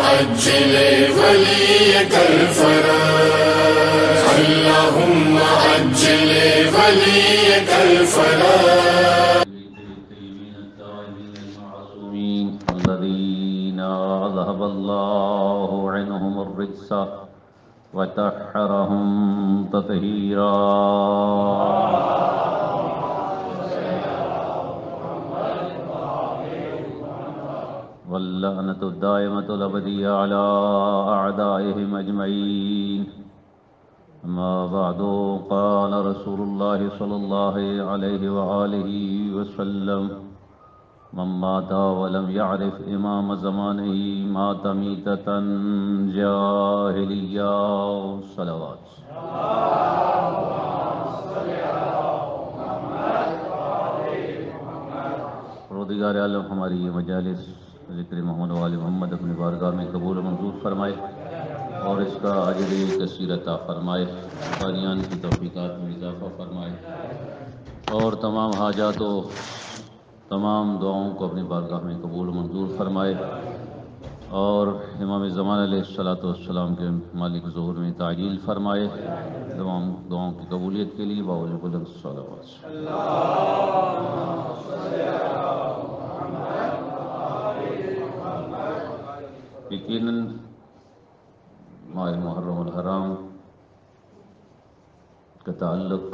أجل وليك الفرج اللهم أجل وليك الفرج الذين ذهب الله عنهم الرجس وطهرهم تطهيرا واللعنة الدائمة الأبدية على أعدائهم أجمعين. أما بعد، قال رسول الله صلى الله عليه وآله وسلم: من مات ولم يعرف إمام زمانه مات ميتة جاهلية. صلوات. پروردگار عالم ہماری یہ مجالس ذکر محمد و آل محمد اپنی بارگاہ میں قبول و منظور فرمائے اور اس کا اجر کثیر عطا فرمائے، قاریان کی توفیقات میں اضافہ فرمائے اور تمام حاجات و تمام دعاؤں کو اپنی بارگاہ میں قبول و منظور فرمائے اور امام زمان علیہ السلام کے مالک ظہور میں تعجیل فرمائے. تمام دعاؤں کی قبولیت کے لیے باوجود بلند صلوات. یقیناً ماہ محرم الحرام کا تعلق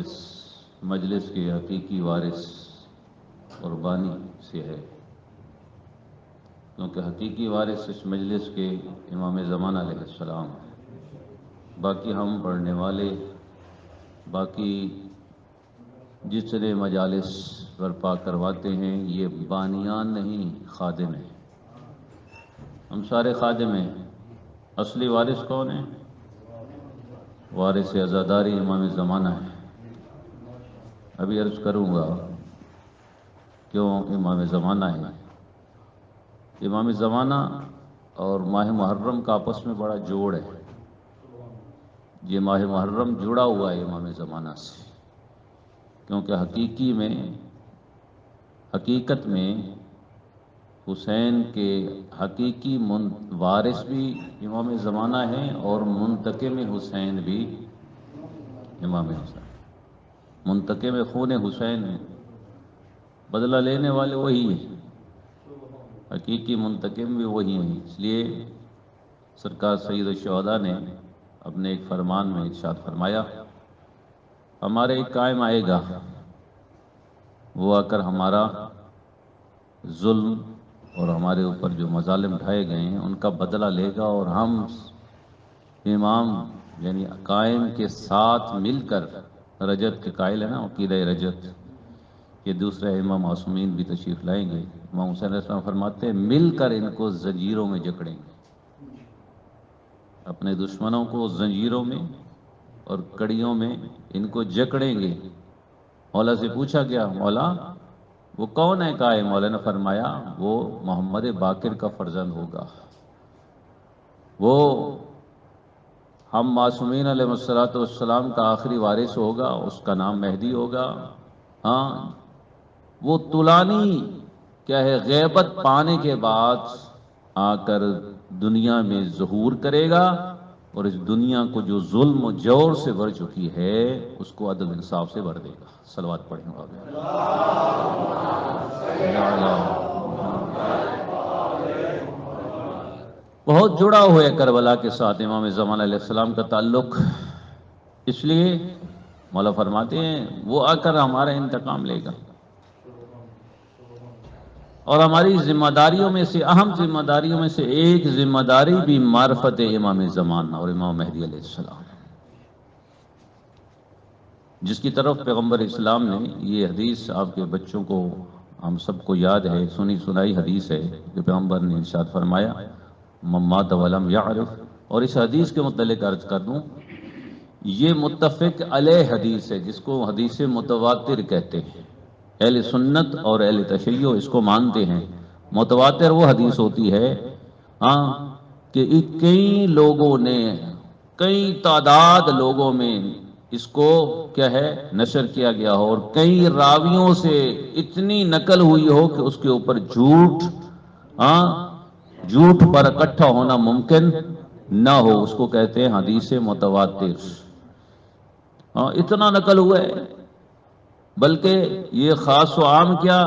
اس مجلس کے حقیقی وارث اور بانی سے ہے، کیونکہ حقیقی وارث اس مجلس کے امام زمان علیہ السلام ہیں. باقی ہم پڑھنے والے، باقی جتنے مجالس برپا کرواتے ہیں، یہ بانیان نہیں، خادم ہیں. ہم سارے خادم ہیں. اصلی وارث کون ہے؟ وارث عزاداری امام زمانہ ہے. ابھی عرض کروں گا کیوں امام زمانہ ہے. امام زمانہ اور ماہ محرم کا آپس میں بڑا جوڑ ہے. یہ ماہ محرم جڑا ہوا ہے امام زمانہ سے، کیونکہ حقیقت میں حسین کے حقیقی وارث بھی امام زمانہ ہیں اور منتقم حسین بھی امام حسین. منتقم خون حسین ہیں، بدلہ لینے والے وہی ہیں، حقیقی منتقم بھی وہی ہیں. اس لیے سرکار سید الشہداء نے اپنے ایک فرمان میں ارشاد فرمایا: ہمارے ایک قائم آئے گا، وہ آ کر ہمارا ظلم اور ہمارے اوپر جو مظالم اٹھائے گئے ہیں ان کا بدلہ لے گا، اور ہم امام یعنی قائم کے ساتھ مل کر، رجت کے قائل ہے نا عقیدہ رجت، یہ دوسرے امام معصومین بھی تشریف لائیں گے. امام حسین علیہ السلام فرماتے ہیں مل کر ان کو زنجیروں میں جکڑیں گے، اپنے دشمنوں کو زنجیروں میں اور کڑیوں میں ان کو جکڑیں گے. مولا سے پوچھا گیا: مولا وہ کون ہے قائم؟ مولا نے فرمایا وہ محمد باقر کا فرزند ہوگا، وہ ہم معصومین علیہ السلام کا آخری وارث ہوگا، اس کا نام مہدی ہوگا. ہاں، وہ طولانی کیا ہے، غیبت پانے کے بعد آ کر دنیا میں ظہور کرے گا اور اس دنیا کو جو ظلم و جور سے بھر چکی ہے اس کو عدل انصاف سے بھر دے گا. صلوات پڑھیں گے. بہت جڑا ہوا ہے کربلا کے ساتھ امام زمان علیہ السلام کا تعلق. اس لیے مولا فرماتے ہیں وہ آ کر ہمارا انتقام لے گا، اور ہماری ذمہ داریوں میں سے اہم ذمہ داریوں میں سے ایک ذمہ داری بھی معرفت امام زمان اور امام مہدی علیہ السلام، جس کی طرف پیغمبر اسلام نے یہ حدیث آپ کے بچوں کو ہم سب کو یاد ہے، سنی سنائی حدیث ہے کہ پیغمبر نے ارشاد فرمایا من مات ولم یعرف. اور اس حدیث کے متعلق عرض کر دوں، یہ متفق علیہ حدیث ہے جس کو حدیث متواتر کہتے ہیں. اہل سنت اور اہل تشیع اس کو مانتے ہیں. متواتر وہ حدیث ہوتی ہے کہ کئی لوگوں نے، کئی تعداد لوگوں میں اس کو کیا ہے نشر کیا گیا ہو، اور کئی راویوں سے اتنی نقل ہوئی ہو کہ اس کے اوپر جھوٹ جھوٹ پر اکٹھا ہونا ممکن نہ ہو، اس کو کہتے ہیں حدیث متواتر۔ ہاں اتنا نقل ہوا ہے، بلکہ یہ خاص و عام کیا،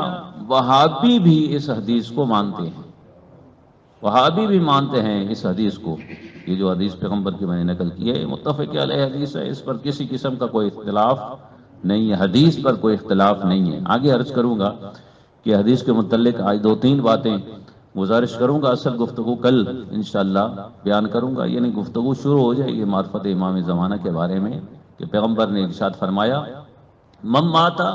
وہابی بھی اس حدیث کو مانتے ہیں، وہابی بھی مانتے ہیں اس حدیث کو۔ یہ جو حدیث پیغمبر کی میں نے نقل کی ہے متفق علیہ حدیث ہے، اس پر کسی قسم کا کوئی اختلاف نہیں ہے، حدیث پر کوئی اختلاف نہیں ہے۔ آگے عرض کروں گا کہ حدیث کے متعلق آج دو تین باتیں گزارش کروں گا، اصل گفتگو کل انشاءاللہ بیان کروں گا، یعنی گفتگو شروع ہو جائے گی معرفت امام زمانہ کے بارے میں، کہ پیغمبر نے ارشاد فرمایا من ماتا،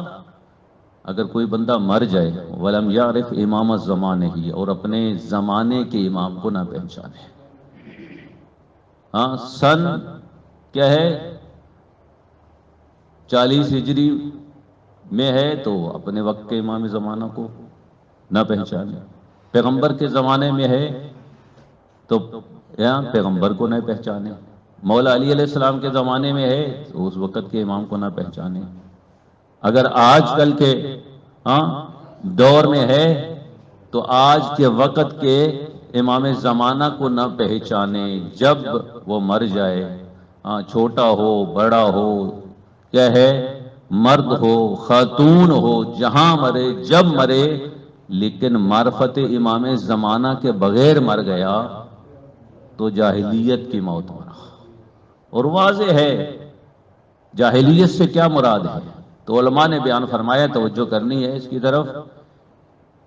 اگر کوئی بندہ مر جائے، ولم یعرف امام الزمانہ ہی، اور اپنے زمانے کے امام کو نہ پہچانے۔ ہاں سن کیا ہے 40 ہجری میں ہے تو اپنے وقت کے امام زمانہ کو نہ پہچانے، پیغمبر کے زمانے میں ہے تو یہاں پیغمبر کو نہ پہچانے، مولا علی علیہ السلام کے زمانے میں ہے تو اس وقت کے امام کو نہ پہچانے، اگر آج کل کے دور میں ہے تو آج کے وقت کے امام زمانہ کو نہ پہچانے، جب وہ مر جائے، چھوٹا ہو بڑا ہو، کیا ہے مرد ہو خاتون ہو، جہاں مرے جب مرے، لیکن معرفت امام زمانہ کے بغیر مر گیا تو جاہلیت کی موت مرا۔ اور واضح ہے جاہلیت سے کیا مراد ہے، تو علماء نے بیان فرمایا، توجہ کرنی ہے اس کی طرف۔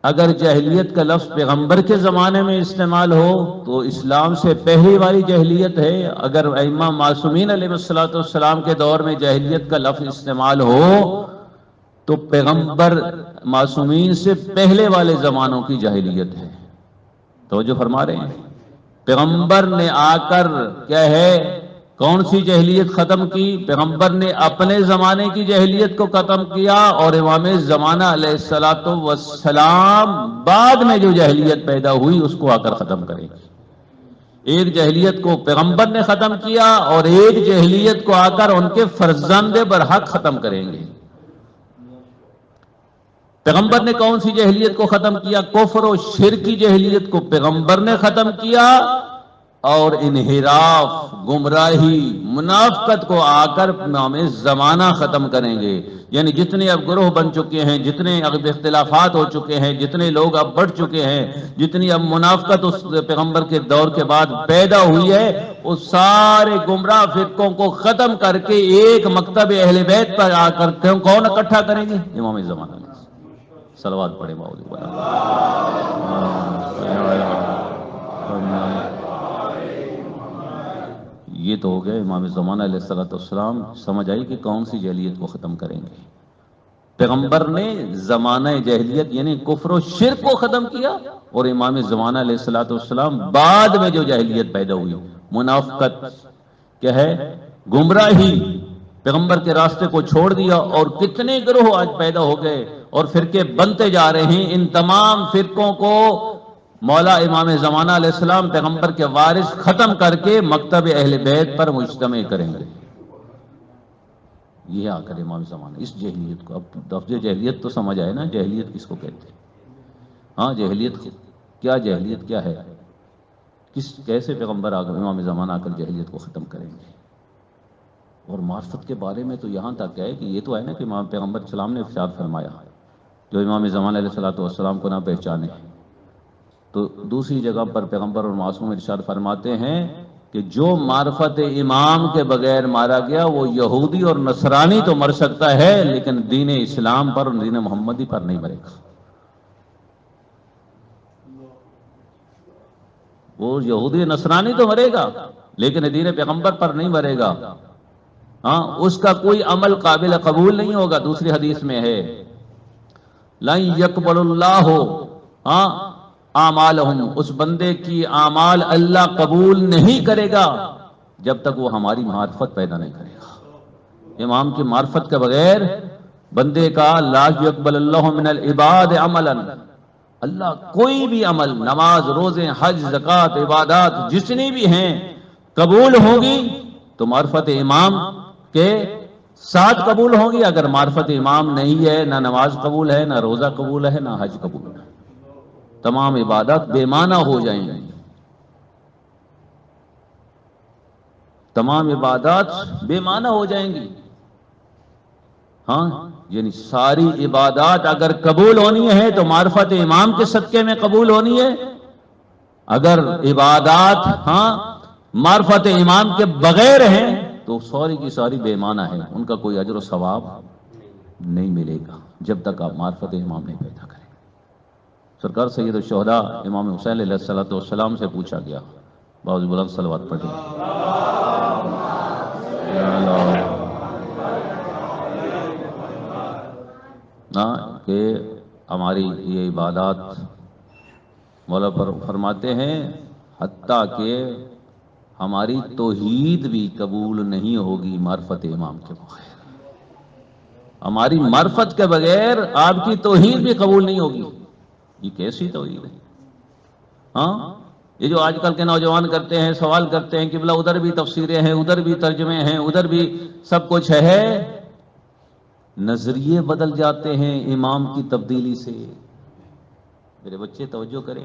اگر جاہلیت کا لفظ پیغمبر کے زمانے میں استعمال ہو تو اسلام سے پہلی والی جاہلیت ہے، اگر ائمہ معصومین علیہ السلام کے دور میں جاہلیت کا لفظ استعمال ہو تو پیغمبر معصومین سے پہلے والے زمانوں کی جاہلیت ہے۔ توجہ فرما رہے ہیں، پیغمبر نے آ کر کیا ہے کون سی جاہلیت ختم کی، پیغمبر نے اپنے زمانے کی جاہلیت کو ختم کیا، اور امام زمانہ علیہ السلام بعد میں جو جاہلیت پیدا ہوئی اس کو آ کر ختم کرے گی۔ ایک جاہلیت کو پیغمبر نے ختم کیا اور ایک جاہلیت کو آ کر ان کے فرزند برحق ختم کریں گے۔ پیغمبر نے کون سی جاہلیت کو ختم کیا، کفر و شرک کی جاہلیت کو پیغمبر نے ختم کیا، اور انحراف گمراہی منافقت کو آ کر امام زمانہ ختم کریں گے۔ یعنی جتنے اب گروہ بن چکے ہیں، جتنے اب اختلافات ہو چکے ہیں، جتنے لوگ اب بڑھ چکے ہیں، جتنی اب منافقت اس پیغمبر کے دور کے بعد پیدا ہوئی ہے، اس سارے گمراہ فرقوں کو ختم کر کے ایک مکتب اہل بیت پر آ کر کون اکٹھا کریں گے، امام زمانہ۔ صلوات پڑھے مولا یہ تو ہو گئے امام زمانہ علیہ السلام، سمجھ آئی کہ کون سی جاہلیت کو ختم کریں گے۔ پیغمبر نے زمانہ جاہلیت یعنی کفر و شرک کو ختم کیا، اور امام زمانہ علیہ السلام بعد میں جو جاہلیت پیدا ہوئی، منافقت کیا ہے گمراہی، پیغمبر کے راستے کو چھوڑ دیا، اور کتنے گروہ آج پیدا ہو گئے اور فرقے بنتے جا رہے ہیں۔ ان تمام فرقوں کو مولا امام زمانہ علیہ السلام پیغمبر کے وارث ختم کر کے مکتب اہل بیت پر مجتمع کریں گے۔ یہ آ کر امام زمانہ اس جاہلیت کو، اب لفظ جاہلیت تو سمجھ آئے نا، جاہلیت کس کو کہتے ہیں؟ ہاں جاہلیت کیا ہے، کیسے پیغمبر آ کر امام زمانہ آ کر جاہلیت کو ختم کریں گے۔ اور معرفت کے بارے میں تو یہاں تک ہے کہ یہ تو ہے نا کہ امام پیغمبر السلام نے ارشاد فرمایا جو امام زمانہ علیہ السلام کو نہ پہچانے، تو دوسری جگہ پر پیغمبر اور معصوم ارشاد فرماتے ہیں کہ جو معرفت امام کے بغیر مارا گیا وہ یہودی اور نصرانی تو مر سکتا ہے لیکن دین اسلام پر اور دین محمدی پر نہیں مرے گا۔ وہ یہودی نصرانی تو مرے گا لیکن دین پیغمبر پر نہیں مرے گا، اس کا کوئی عمل قابل قبول نہیں ہوگا۔ دوسری حدیث میں ہے لَن يَقْبَلُ اللَّهُ اعمالہم، اس بندے کی اعمال اللہ قبول نہیں کرے گا جب تک وہ ہماری معرفت پیدا نہیں کرے گا۔ امام کی معرفت کے بغیر بندے کا لا يقبل اللہ من العباد عملا، اللہ کوئی بھی عمل، نماز روزے حج زکوٰۃ عبادات جتنی بھی ہیں قبول ہوگی تو معرفت امام کے ساتھ قبول ہوگی۔ اگر معرفت امام نہیں ہے، نہ نماز قبول ہے، نہ روزہ قبول ہے، نہ حج قبول ہے، تمام عبادات بے معنی ہو جائیں گی۔ تمام عبادات بے معنی ہو جائیں گی. ہاں یعنی ساری عبادات اگر قبول ہونی ہے تو معرفت امام کے صدقے میں قبول ہونی ہے. اگر عبادات معرفت امام کے بغیر ہیں تو ساری کی ساری بے معنی ہے، ان کا کوئی اجر و ثواب نہیں ملے گا جب تک آپ معرفت امام نہیں پیدا کریں. سرکار سید الشہداء امام حسین علیہ السلام سے پوچھا گیا، باوجود بلند صلوات پڑھیں کہ ہماری یہ عبادات مولا پر فرماتے ہیں حتیٰ کہ ہماری توحید بھی قبول نہیں ہوگی معرفت امام کے بغیر. ہماری معرفت کے بغیر آپ کی توحید بھی قبول نہیں ہوگی. یہ کیسی توحید ہے؟ یہ جو آج کل کے نوجوان کرتے ہیں، سوال کرتے ہیں کہ بلا ادھر بھی تفسیریں ہیں، ادھر بھی ترجمے ہیں، ادھر بھی سب کچھ ہے. نظریے بدل جاتے ہیں امام کی تبدیلی سے. میرے بچے توجہ کریں،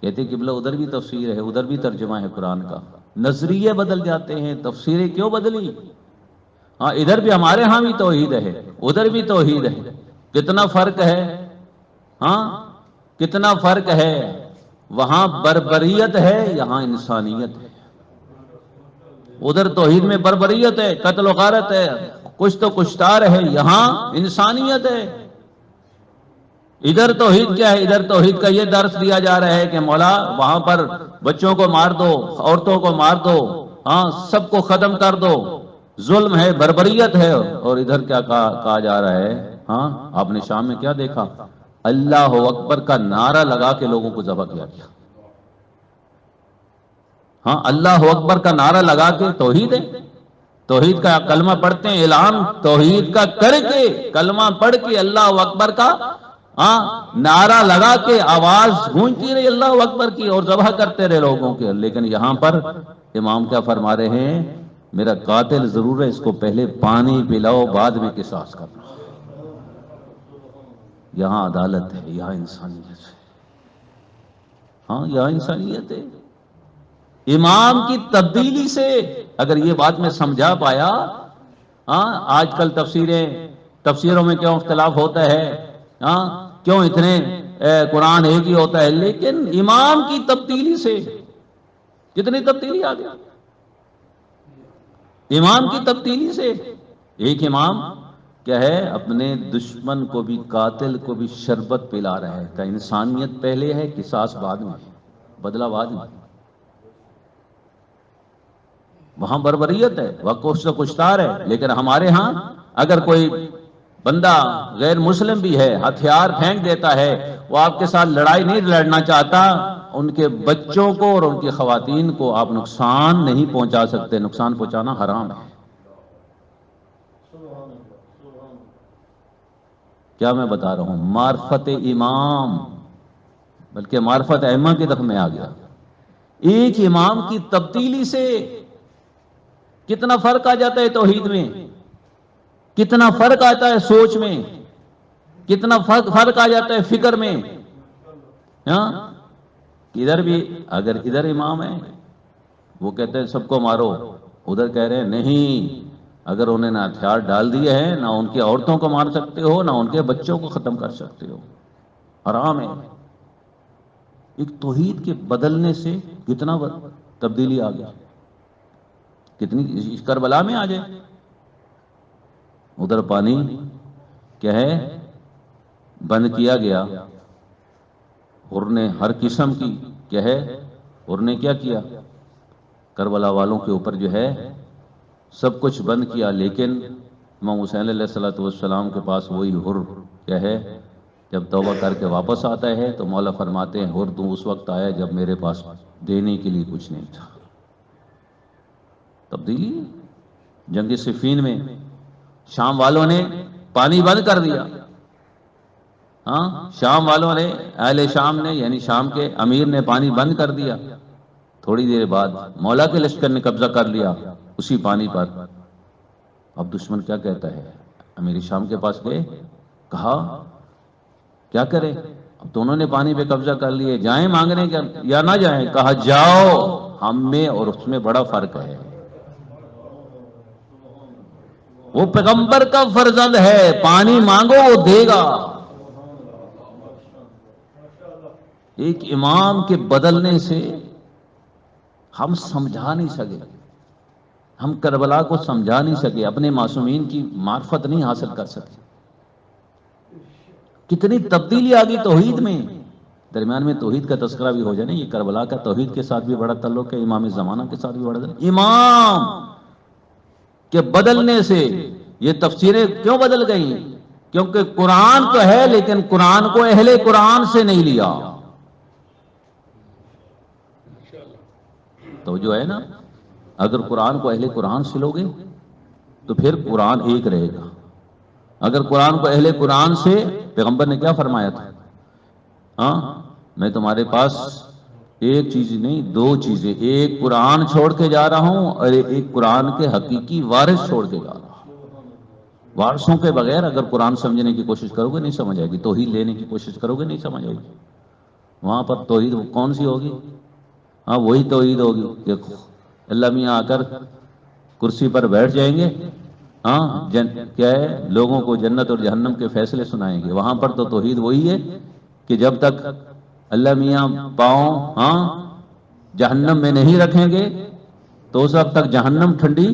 کہتے کہ بلا ادھر بھی تفسیر ہے، ادھر بھی ترجمہ ہے قرآن کا. نظریے بدل جاتے ہیں، تفسیریں کیوں بدلی؟ ادھر بھی ہمارے ہاں بھی توحید ہے، ادھر بھی توحید ہے. کتنا فرق ہے؟ کتنا فرق ہے؟ وہاں بربریت ہے، یہاں انسانیت ہے. ادھر توحید میں بربریت ہے، قتل و غارت ہے، کچھ تو کشتار ہے، یہاں انسانیت ہے. ادھر توحید کیا ہے؟ ادھر توحید کا یہ درس دیا جا رہا ہے کہ مولا وہاں پر بچوں کو مار دو، عورتوں کو مار دو، سب کو ختم کر دو، ظلم ہے، بربریت ہے. اور ادھر کیا کہا جا رہا ہے؟ آپ نے شام میں کیا دیکھا؟ اللہ اکبر کا نعرہ لگا کے لوگوں کو ذبح کیا گیا. اللہ اکبر کا نعرہ لگا کے توحید ہے. توحید کا کلمہ پڑھتے ہیں، اعلان توحید کا کر کے کلمہ پڑھ کے اللہ اکبر کا نعرہ لگا کے آواز گونجتی رہی اللہ اکبر کی اور ذبح کرتے رہے لوگوں کے. لیکن یہاں پر امام کیا فرما رہے ہیں؟ میرا قاتل ضرور ہے، اس کو پہلے پانی پلاؤ، بعد میں قصاص کرنا. یہاں عدالت ہے، یہاں انسانیت ہے. یہاں انسانیت ہے. امام کی تبدیلی سے اگر یہ بات میں سمجھا پایا. آج کل تفسیروں میں کیوں اختلاف ہوتا ہے؟ کیوں اتنے قرآن ایک ہی ہوتا ہے؟ لیکن امام کی تبدیلی سے کتنی تبدیلی آ گئی. امام کی تبدیلی سے ایک امام کیا ہے، اپنے دشمن کو بھی قاتل کو بھی شربت پلا رہا ہے. کہ انسانیت پہلے ہے، قصاص بعد میں، بدلہ بعد میں. وہاں بربریت ہے، وہاں کچھ کشتار ہے. لیکن ہمارے ہاں اگر کوئی بندہ غیر مسلم بھی ہے، ہتھیار پھینک دیتا ہے، وہ آپ کے ساتھ لڑائی نہیں لڑنا چاہتا، ان کے بچوں کو اور ان کی خواتین کو آپ نقصان نہیں پہنچا سکتے. نقصان پہنچانا حرام ہے. کیا میں بتا رہا ہوں؟ معرفت امام بلکہ معرفت ائمہ کی طرف میں آ گیا. ایک امام کی تبدیلی سے کتنا فرق آ جاتا ہے توحید میں، کتنا فرق آتا ہے سوچ میں، کتنا فرق آ جاتا ہے فکر میں. ادھر بھی اگر ادھر امام ہے وہ کہتے ہیں سب کو مارو، ادھر کہہ رہے ہیں نہیں، اگر انہیں نہ ہتھیار ڈال دیے ہیں، نہ ان کی عورتوں کو مار سکتے ہو، نہ ان کے بچوں کو ختم کر سکتے ہو، حرام ہے. ایک توحید کے بدلنے سے کتنا تبدیلی آ گئی. کتنی کربلا میں آ جائے. ادھر پانی کیا ہے بند کیا گیا، اور نے ہر قسم کی کیا ہے، اور نے کیا کیا کربلا والوں کے اوپر جو ہے سب کچھ بند کیا. لیکن امام حسین علیہ السلام کے پاس وہی حر کیا ہے، جب توبہ کر کے واپس آتا ہے تو مولا فرماتے ہیں حر تو اس وقت آیا جب میرے پاس دینے کے لیے کچھ نہیں تھا. تبدیلی جنگ صفین میں شام والوں نے پانی بند کر دیا. شام والوں نے، اہل شام نے، یعنی شام کے امیر نے پانی بند کر دیا. تھوڑی دیر بعد مولا کے لشکر نے قبضہ کر لیا اسی پانی پر. اب دشمن کیا کہتا ہے؟ امیر شام کے پاس گئے، کہا کیا کرے؟ اب تو انہوں نے پانی پہ قبضہ کر لیے، جائیں مانگنے یا نہ جائیں؟ کہا جاؤ. ہم میں اور اس میں بڑا فرق ہے. وہ پیغمبر کا فرزند ہے، پانی مانگو وہ دے گا۔ ایک امام کے بدلنے سے ہم سمجھا نہیں سکے، ہم کربلا کو سمجھا نہیں سکے، اپنے معصومین کی معرفت نہیں حاصل کر سکے۔ کتنی تبدیلی آ گئی توحید میں۔ درمیان میں توحید کا تذکرہ بھی ہو جائے نا، یہ کربلا کا توحید کے ساتھ بھی بڑا تعلق ہے، امام زمانہ کے ساتھ بھی بڑا تعلق ہے۔ امام کے بدلنے سے یہ تفسیریں کیوں بدل گئیں؟ کیونکہ قرآن تو ہے لیکن قرآن کو اہل قرآن سے نہیں لیا۔ تو جو ہے نا، اگر قرآن کو اہل قرآن سے لوگے تو پھر قرآن ایک رہے گا۔ اگر قرآن کو اہل قرآن سے، پیغمبر نے کیا فرمایا تھا؟ ہاں، میں تمہارے پاس ایک چیز نہیں دو چیزیں، ایک قرآن چھوڑ کے جا رہا ہوں اور ایک قرآن کے حقیقی وارث چھوڑ کے جا رہا ہوں۔ وارثوں کے بغیر اگر قرآن سمجھنے کی کوشش کرو گے نہیں سمجھ آئے گی، توحید لینے کی کوشش کرو گے نہیں سمجھ آئے گی۔ وہاں پر توحید کون سی ہوگی؟ ہاں وہی توحید ہوگی کہ اللہ میاں آ کر کرسی پر بیٹھ جائیں گے، ہاں کیا ہے، لوگوں کو جنت اور جہنم کے فیصلے سنائیں گے۔ وہاں پر تو توحید وہی ہے کہ جب تک اللہ میاں پاؤں جہنم میں نہیں رکھیں گے تو اس وقت تک جہنم ٹھنڈی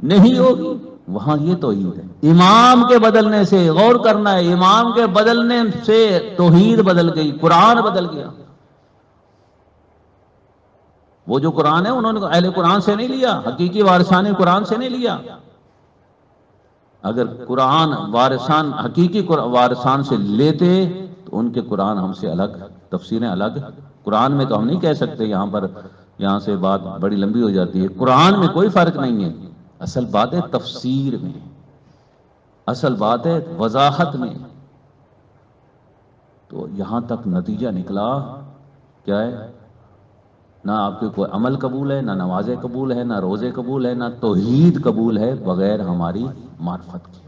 نہیں ہوگی۔ وہاں یہ توحید ہے۔ امام کے بدلنے سے غور کرنا ہے، امام کے بدلنے سے توحید بدل گئی، قرآن بدل گیا۔ وہ جو قرآن ہے انہوں نے اہل قرآن سے نہیں لیا، حقیقی وارثان قرآن سے نہیں لیا۔ اگر قرآن وارثان حقیقی وارثان سے لیتے تو ان کے قرآن ہم سے الگ، تفسیریں الگ۔ قرآن میں تو ہم نہیں کہہ سکتے، یہاں سے بات بڑی لمبی ہو جاتی ہے۔ قرآن میں کوئی فرق نہیں ہے، اصل بات ہے تفسیر میں، اصل بات ہے وضاحت میں۔ تو یہاں تک نتیجہ نکلا کیا ہے؟ نہ آپ کے کوئی عمل قبول ہے، نہ نمازیں قبول ہے، نہ روزے قبول ہے، نہ توحید قبول ہے بغیر ہماری معرفت کے۔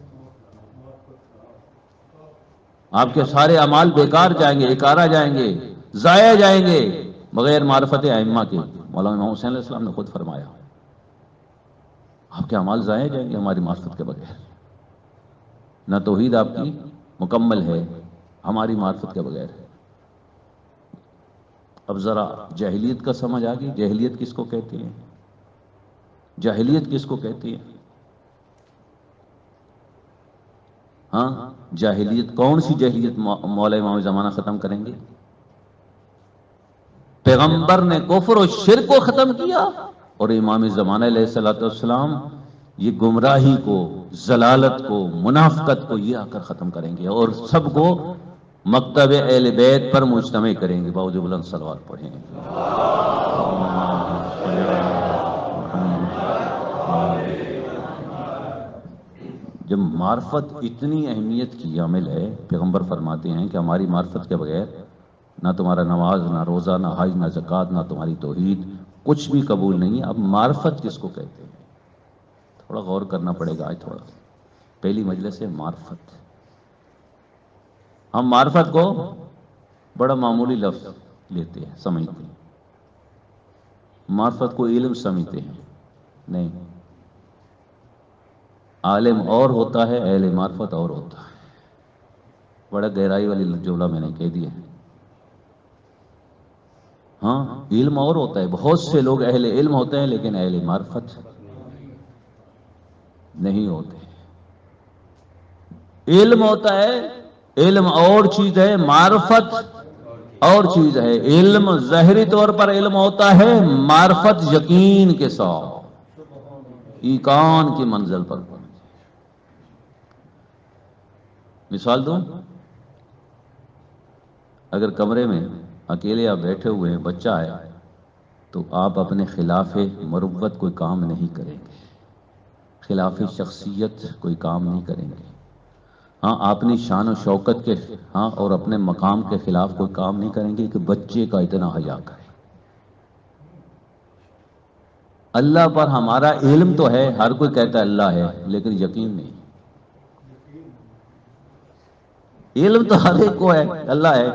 آپ کے سارے اعمال بیکار جائیں گے، ایکارا جائیں گے، ضائع جائیں گے بغیر معرفت ائمہ کے۔ مولانا امام حسین علیہ السلام نے خود فرمایا آپ کے اعمال ضائع جائیں گے ہماری معرفت کے بغیر۔ نہ توحید آپ کی مکمل ہے ہماری معرفت کے بغیر۔ اب ذرا جاہلیت کا سمجھ آ گئی، جاہلیت کس کو کہتے ہیں؟ جاہلیت کس کو کہتے ہیں؟ ہاں، جاہلیت کون سی جاہلیت مولا امام زمانہ ختم کریں گے؟ پیغمبر نے کفر و شرک کو ختم کیا اور امام زمانہ علیہ الصلوۃ والسلام یہ گمراہی کو، ضلالت کو، منافقت کو یہ آ کر ختم کریں گے اور سب کو مکتب اہل بیت پر مجتمع کریں گے۔ باوجود بلند صلوات پڑھیں۔ جب معرفت اتنی اہمیت کی عامل ہے، پیغمبر فرماتے ہیں کہ ہماری معرفت کے بغیر نہ تمہارا نماز، نہ روزہ، نہ حج، نہ زکوٰۃ، نہ تمہاری توحید کچھ بھی قبول نہیں ہے۔ اب معرفت کس کو کہتے ہیں؟ تھوڑا غور کرنا پڑے گا آج، تھوڑا پہلی مجلس ہے معرفت۔ ہم معرفت کو بڑا معمولی لفظ لیتے ہیں، سمجھتے ہیں، معرفت کو علم سمجھتے ہیں۔ نہیں، عالم اور ہوتا ہے، اہل معرفت اور ہوتا ہے۔ بڑا گہرائی والی جملہ میں نے کہہ دیا۔ ہاں، علم اور ہوتا ہے، بہت سے لوگ اہل علم ہوتے ہیں لیکن اہل معرفت نہیں ہوتے۔ علم ہوتا ہے، علم اور چیز ہے، معرفت اور چیز ہے۔ علم ظاہری طور پر علم ہوتا ہے، معرفت یقین کے ساتھ ایقان کی منزل پر۔ مثال دوں، اگر کمرے میں اکیلے آپ بیٹھے ہوئے ہیں، بچہ ہے، تو آپ اپنے خلاف مروت کوئی کام نہیں کریں گے، خلاف شخصیت کوئی کام نہیں کریں گے۔ ہاں، اپنی شان و شوکت کے اور اپنے مقام کے خلاف کوئی کام نہیں کریں گے کہ بچے کا اتنا حیا کرے۔ اللہ پر ہمارا علم تو ہے، ہر کوئی کہتا ہے اللہ ہے، لیکن یقین نہیں۔ علم تو ہر ایک کو ہے اللہ ہے،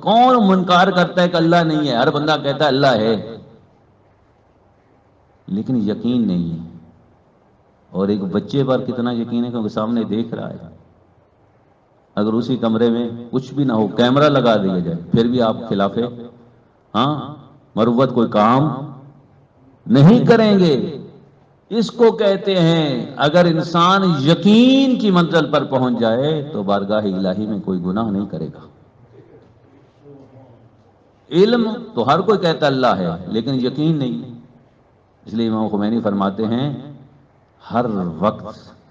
کون منکار کرتا ہے کہ اللہ نہیں ہے؟ ہر بندہ کہتا ہے اللہ ہے، لیکن یقین نہیں ہے۔ اور ایک بچے پر کتنا یقین ہے کیونکہ سامنے دیکھ رہا ہے. اگر اسی کمرے میں کچھ بھی نہ ہو، کیمرہ لگا دیا جائے، پھر بھی آپ خلاف مروت کوئی کام نہیں کریں گے. اس کو کہتے ہیں اگر انسان یقین کی منزل پر پہنچ جائے تو بارگاہ الہی میں کوئی گناہ نہیں کرے گا. علم تو ہر کوئی کہتا اللہ ہے، لیکن یقین نہیں. اس لیے امام خمینی فرماتے ہیں ہر وقت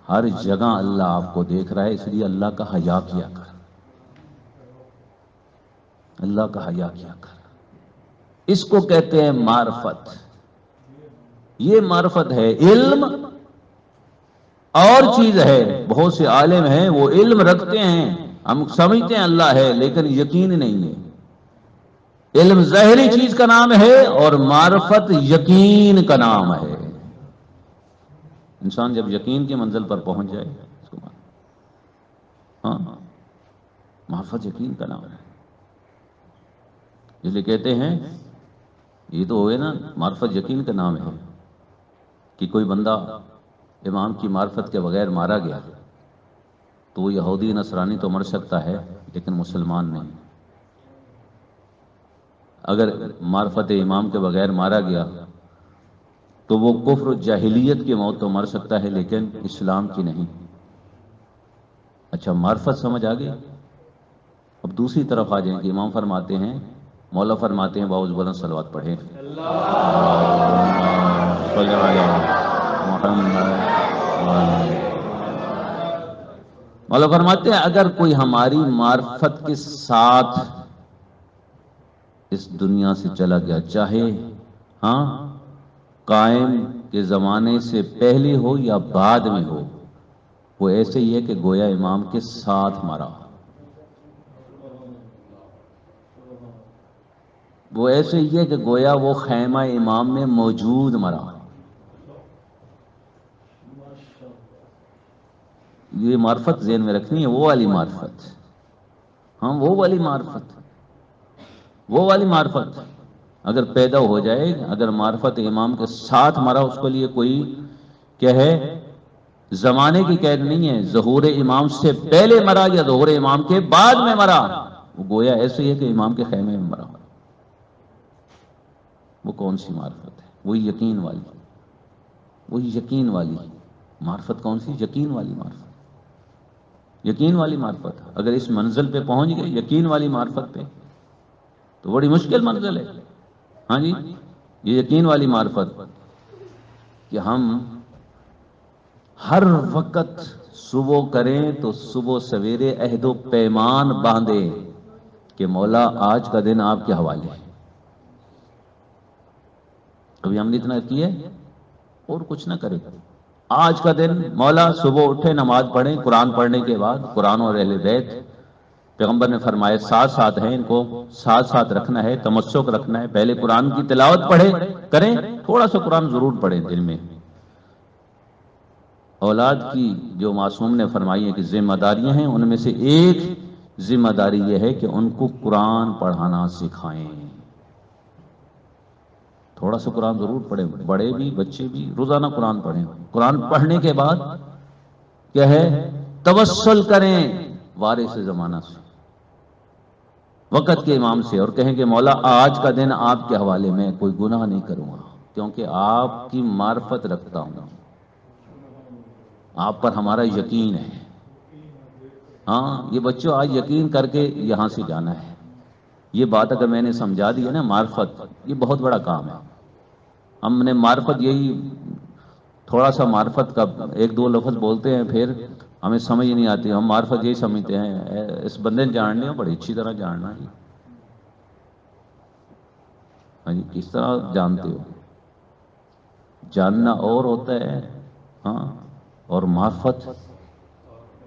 ہر جگہ اللہ آپ کو دیکھ رہا ہے، اس لیے اللہ کا حیا کیا کر. اللہ کا حیا کیا کر. اس کو کہتے ہیں معرفت. یہ معرفت ہے. علم اور چیز ہے. بہت سے عالم ہیں وہ علم رکھتے ہیں، ہم سمجھتے ہیں اللہ ہے لیکن یقین نہیں ہے. علم ظاہری چیز کا نام ہے اور معرفت یقین کا نام ہے. انسان جب یقین کی منزل پر پہنچ جائے اس کو معرفت یقین کا نام ہے. اس لیے کہتے ہیں یہ تو ہوئے نا معرفت یقین کا نام ہے کہ کوئی بندہ امام کی معرفت کے بغیر مارا گیا تو وہ یہودی نصرانی تو مر سکتا ہے لیکن مسلمان نہیں. اگر معرفت امام کے بغیر مارا گیا تو وہ کفر و جاہلیت کی موت تو مر سکتا ہے لیکن اسلام کی نہیں. اچھا معرفت سمجھ آ گئی. اب دوسری طرف آ جائیں کہ امام فرماتے ہیں، مولا فرماتے ہیں باؤز بلند صلوات پڑھیں. مولا فرماتے ہیں اگر کوئی ہماری معرفت کے ساتھ اس دنیا سے چلا گیا، چاہے قائم کے زمانے سے پہلے ہو یا بعد میں ہو، وہ ایسے ہی ہے کہ گویا امام کے ساتھ مرا. وہ ایسے ہی ہے کہ گویا وہ خیمہ امام میں موجود مرا. یہ معرفت ذہن میں رکھنی ہے، وہ والی معرفت. وہ والی معرفت، وہ والی معرفت اگر پیدا ہو جائے، اگر معرفت امام کے ساتھ مرا، اس کے لیے کوئی کیا ہے زمانے کی قید نہیں ہے. ظہور امام سے پہلے مرا یا ظہور امام کے بعد میں مرا، وہ گویا ایسے ہی ہے کہ امام کے خیمے میں مرا. وہ کون سی معرفت ہے؟ وہی یقین والی. وہی یقین والی معرفت. کون سی؟ یقین والی معرفت. یقین والی معرفت. اگر اس منزل پہ پہنچ گئے یقین والی معرفت پہ تو بڑی مشکل منزل ہے. ہاں جی، یہ یقین والی معرفت کہ ہم ہر وقت صبح کریں تو صبح سویرے عہد و پیمان باندھیں کہ مولا آج کا دن آپ کے حوالے ہے. ابھی ہم نے اتنا کیا اور کچھ نہ کرے. آج کا دن مولا صبح اٹھے نماز پڑھیں، قرآن پڑھنے کے بعد قرآن اور اہل بیت پیغمبر نے فرمایا ساتھ ساتھ ہیں، ان کو ساتھ ساتھ رکھنا ہے، تمسک رکھنا ہے. پہلے قرآن کی تلاوت پڑھیں کریں، تھوڑا سا قرآن ضرور پڑھیں دل میں. اولاد کی جو معصوم نے فرمائی ہے کہ ذمہ داریاں ہیں، ان میں سے ایک ذمہ داری یہ ہے کہ ان کو قرآن پڑھانا سکھائیں. تھوڑا سا قرآن ضرور پڑھیں، بڑے بھی بچے بھی روزانہ قرآن پڑھیں. قرآن پڑھنے کے بعد کیا ہے توسل کریں وارث زمانہ سے، وقت کے امام سے، اور کہیں کہ مولا آج کا دن آپ کے حوالے میں کوئی گناہ نہیں کروں گا کیونکہ آپ کی معرفت رکھتا ہوں، آپ پر ہمارا یقین ہے. یہ بچوں آج یقین کر کے یہاں سے جانا ہے. یہ بات اگر میں نے سمجھا دی ہے نا، معرفت یہ بہت بڑا کام ہے. ہم نے معرفت یہی تھوڑا سا معرفت کا ایک دو لفظ بولتے ہیں پھر ہمیں سمجھ نہیں آتی. ہم معرفت یہی سمجھتے ہیں اس بندے نے جاننے ہو بڑی اچھی طرح جاننا ہے. ہاں جی، کس طرح جانتے ہو؟ جاننا اور ہوتا ہے اور معرفت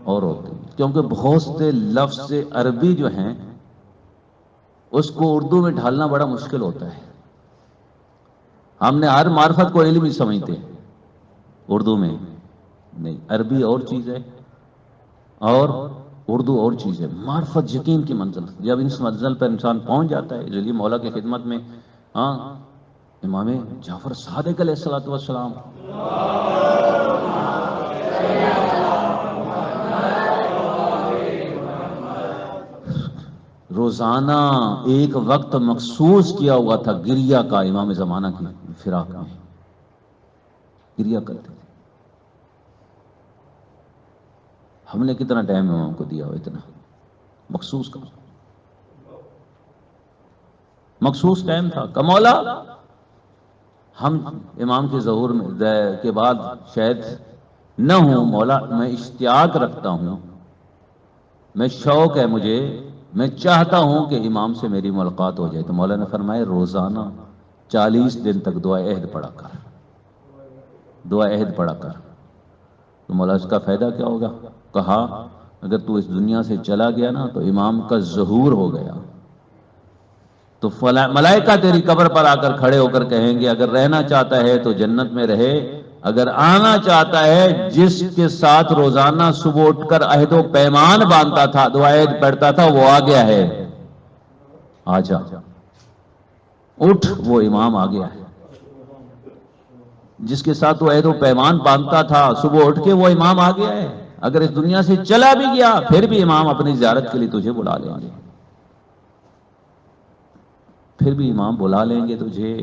اور ہوتی ہے. کیونکہ بہت سے لفظ عربی جو ہیں اس کو اردو میں ڈھالنا بڑا مشکل ہوتا ہے. ہم نے ہر معرفت کو علم ہی سمجھتے ہیں، اردو میں نہیں. عربی اور چیز ہے اور اردو اور چیز ہے. معرفت یقین کی منزل، جب اس منزل پر انسان پہنچ جاتا ہے، اس لیے مولا کی خدمت میں امام جعفر صادق علیہ السلام روزانہ ایک وقت مخصوص کیا ہوا تھا گریہ کا امام زمانہ کی فراق میں گریہ کرتے تھے. ہم نے کتنا ٹائم امام کو دیا ہو؟ اتنا مخصوص کا مخصوص ٹائم تھا. کمولا ہم امام کے ظہور میں کے بعد شاید نہ ہوں. مولا میں اشتیاق رکھتا ہوں، میں شوق ہے مجھے، میں چاہتا ہوں کہ امام سے میری ملاقات ہو جائے. تو مولا نے فرمایا روزانہ 40 دن تک دعا عہد پڑھا کر، دعا عہد پڑھا کر. تو مولا اس کا فائدہ کیا ہوگا؟ کہا اگر تو اس دنیا سے چلا گیا نا تو امام کا ظہور ہو گیا تو ملائکہ تیری قبر پر آ کر کھڑے ہو کر کہیں گے اگر رہنا چاہتا ہے تو جنت میں رہے، اگر آنا چاہتا ہے جس کے ساتھ روزانہ صبح اٹھ کر عہد و پیمان باندھتا تھا، دعا عہد پڑھتا تھا، وہ آ گیا ہے، آ جا اٹھ، وہ امام آ گیا ہے. جس کے ساتھ وہ عہد و پیمان باندھتا تھا صبح اٹھ کے، وہ امام آ گیا ہے. اگر اس دنیا سے چلا بھی گیا پھر بھی امام اپنی زیارت کے لیے تجھے بلا لیں گے، پھر بھی امام بلا لیں گے تجھے.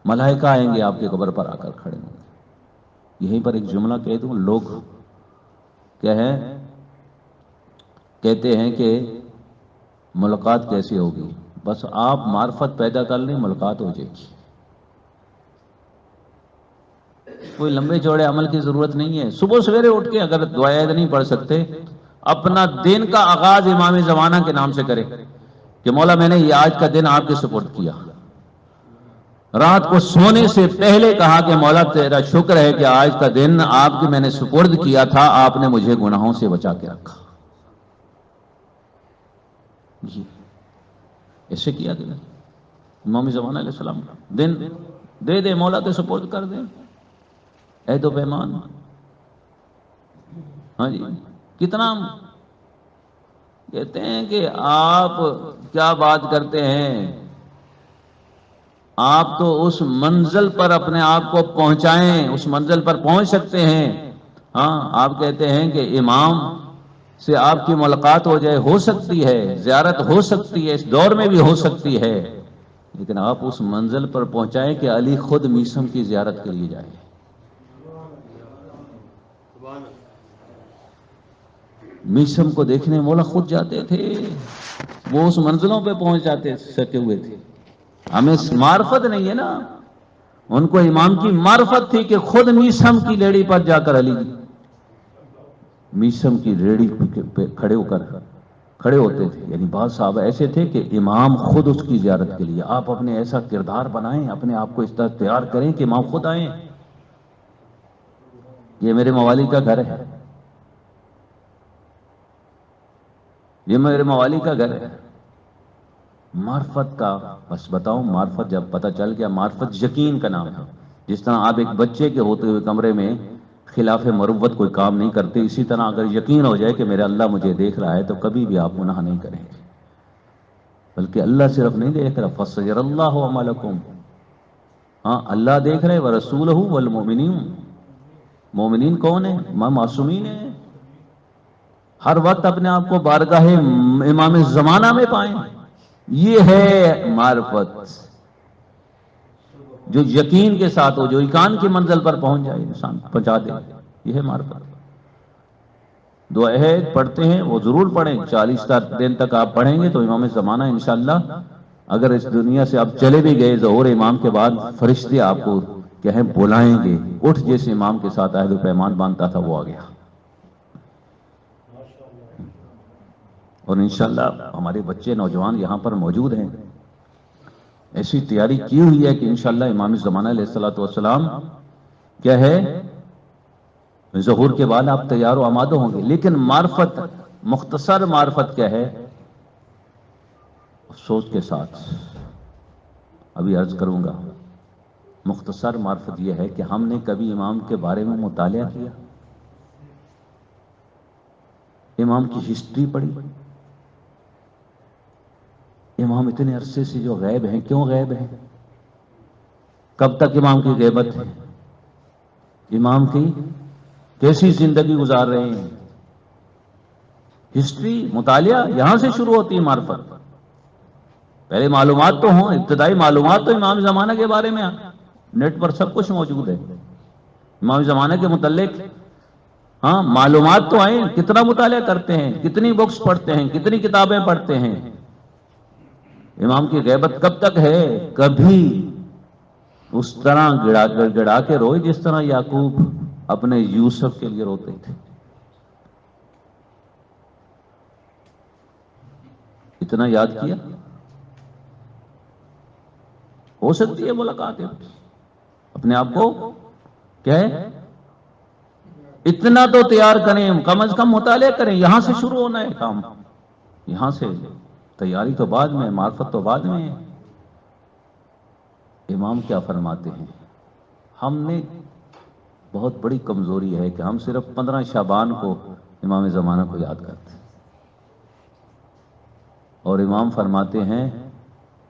ملائکہ آئیں گے آپ کے قبر پر آ کر کھڑے ہوں گے. یہیں پر ایک جملہ کہہ دوں، لوگ کیا ہے کہتے ہیں کہ ملاقات کیسے ہوگی؟ بس آپ معرفت پیدا کر لیں ملاقات ہو جائے گی. کوئی لمبے چوڑے عمل کی ضرورت نہیں ہے. صبح سویرے اٹھ کے اگر دعا عہد نہیں پڑھ سکتے، اپنا دن کا آغاز امام زمانہ کے نام سے کرے کہ مولا میں نے یہ آج کا دن آپ کے سپرد کیا. رات کو سونے سے پہلے کہا کہ مولا تیرا شکر ہے کہ آج کا دن آپ کی میں نے سپرد کیا تھا، آپ نے مجھے گناہوں سے بچا کے رکھا. جی ایسے کیا دن امام زمانہ علیہ السلام دن دے دے مولا کے سپرد کر دیں عہد و پیمان. ہاں جی کتنا کہتے ہیں کہ آپ کیا بات کرتے ہیں، آپ تو اس منزل پر اپنے آپ کو پہنچائیں، اس منزل پر پہنچ سکتے ہیں. ہاں آپ کہتے ہیں کہ امام سے آپ کی ملاقات ہو جائے، ہو سکتی ہے، زیارت ہو سکتی ہے، اس دور میں بھی ہو سکتی ہے، لیکن آپ اس منزل پر پہنچائیں کہ علی خود میسم کی زیارت کے لیے جائے. میسم کو دیکھنے مولا خود جاتے تھے، وہ اس منزلوں پہ پہنچ جاتے سکے ہوئے تھے. ہمیں معرفت نہیں ہے نا، ان کو امام کی معرفت تھی کہ خود میسم کی لیڑی پر جا کر علی میسم کی ریڑھی پہ کھڑے ہوتے تھے. یعنی بعض صحابہ ایسے تھے کہ امام خود اس کی زیارت کے لیے. آپ اپنے ایسا کردار بنائیں، اپنے آپ کو اس طرح تیار کریں کہ امام خود آئیں. یہ میرے موالی کا گھر ہے، یہ میرے موالی کا گھر ہے. معرفت کا بس بتاؤں، معرفت جب پتہ چل گیا، معرفت یقین کا نام ہے. جس طرح آپ ایک بچے کے ہوتے ہوئے کمرے میں خلاف مروت کوئی کام نہیں کرتے، اسی طرح اگر یقین ہو جائے کہ میرا اللہ مجھے دیکھ رہا ہے تو کبھی بھی آپ گناہ نہیں کریں گے. بلکہ اللہ صرف نہیں دیکھ رہا، فَسَيَرَ اللَّهُ عَمَلَكُمْ. ہاں اللہ دیکھ رہے، وَرَسُولُهُ وَالْمُؤْمِنِينَ. مومنین کون ہیں؟ معصومین ہیں. ہر وقت اپنے آپ کو بارگاہ امام زمانہ میں پائیں. یہ ہے معرفت جو یقین کے ساتھ ہو، جو ایقان کی منزل پر پہنچ جائے، انسان پہنچا دے. یہ ہے معرفت. دعا عہد پڑھتے ہیں وہ ضرور پڑھیں. 40 دن تک آپ پڑھیں گے تو امام زمانہ انشاءاللہ اگر اس دنیا سے آپ چلے بھی گئے ظہور امام کے بعد، فرشتے آپ کو کہیں بلائیں گے، اٹھ جیسے امام کے ساتھ عہد و پیمان باندھتا تھا وہ آ گیا. اور انشاءاللہ ہمارے بچے نوجوان یہاں پر موجود ہیں، ایسی تیاری کی ہوئی ہے کہ انشاءاللہ امام زمانہ علیہ السلام کیا ہے ظہور کے بعد آپ تیار و آمادہ ہوں گے. لیکن معرفت، مختصر معرفت کیا ہے؟ افسوس کے ساتھ ابھی عرض کروں گا، مختصر معرفت یہ ہے کہ ہم نے کبھی امام کے بارے میں مطالعہ کیا، امام کی ہسٹری پڑھی. امام اتنے عرصے سے جو غائب ہیں، کیوں غائب ہیں؟ کب تک امام کی غیبت ہے؟ امام کی کیسی زندگی گزار رہے ہیں؟ ہسٹری مطالعہ یہاں سے شروع ہوتی ہے معرفت. پہلے معلومات تو ہوں، ابتدائی معلومات تو امام زمانہ کے بارے میں نیٹ پر سب کچھ موجود ہے امام زمانہ کے متعلق. ہاں معلومات تو آئیں، کتنا مطالعہ کرتے ہیں، کتنی بکس پڑھتے ہیں، کتنی کتابیں پڑھتے ہیں. امام کی غیبت کب تک ہے؟ کبھی اس طرح گڑا کے روئے جس طرح یعقوب اپنے یوسف کے لیے روتے تھے. اتنا یاد کیا. ہو سکتی ہے ملاقات اپنے آپ کو کیا ہے اتنا تو تیار کریں، کم از کم مطالعہ کریں. یہاں سے شروع ہونا ہے کام، یہاں سے. تیاری تو بعد میں، معرفت تو بعد میں ہے. امام کیا فرماتے ہیں؟ ہم نے بہت بڑی کمزوری ہے کہ ہم صرف 15 شعبان کو امام زمانہ کو یاد کرتے ہیں. اور امام فرماتے ہیں